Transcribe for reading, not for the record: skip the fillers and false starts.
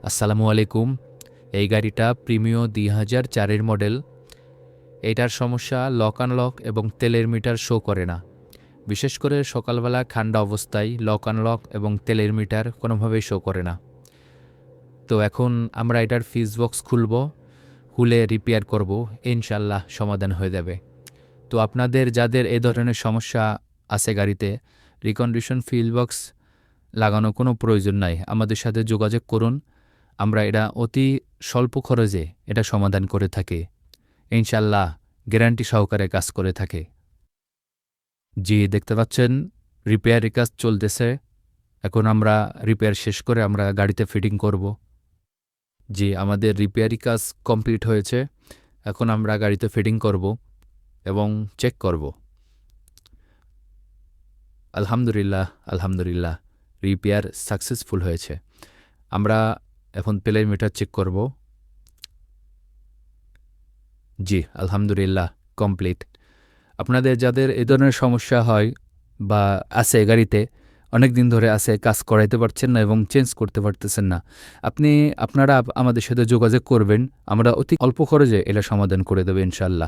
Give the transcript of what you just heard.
আসসালামু আলাইকুম। এই গাড়িটা প্রিমিও ২০০৪-এর মডেল। এটার সমস্যা লক আনলক এবং তেলের মিটার শো করে না। বিশেষ করে সকালবেলা ঠান্ডা অবস্থায় লক আনলক এবং তেলের মিটার কোনোভাবেই শো করে না। তো এখন আমরা এটার ফিউজ বক্স খুলে রিপেয়ার করব, ইনশাল্লাহ সমাধান হয়ে যাবে। তো আপনাদের যাদের এ ধরনের সমস্যা আছে গাড়িতে, রিকন্ডিশন ফিউজ বক্স লাগানো কোনো প্রয়োজন নাই, আমাদের সাথে যোগাযোগ করুন। আমরা এটা অতি স্বল্প খরচে এটা সমাধান করে থাকি, ইনশাল্লাহ গ্যারান্টি সহকারে কাজ করে থাকে। জি, দেখতে পাচ্ছেন রিপেয়ারের কাজ চলতেছে। এখন আমরা রিপেয়ার শেষ করে আমরা গাড়িতে ফিটিং করব। জি, আমাদের রিপেয়ারি কাজ কমপ্লিট হয়েছে। এখন আমরা গাড়িতে ফিটিং করব এবং চেক করব। আলহামদুলিল্লাহ, আলহামদুলিল্লাহ, রিপেয়ার সাকসেসফুল হয়েছে। আমরা এখন তেলের মিটার চেক করব। জি, আলহামদুলিল্লাহ কমপ্লিট। আপনাদের যাদের এ ধরনের সমস্যা হয় বা আছে গাড়িতে, অনেক দিন ধরে আছে, কাজ করাইতে পারছেন না এবং চেঞ্জ করতে পারতেছেন না, আপনারা আমাদের সাথে যোগাযোগ করবেন। আমরা অতি অল্প খরচে এটা সমাধান করে দেবো ইনশাল্লাহ।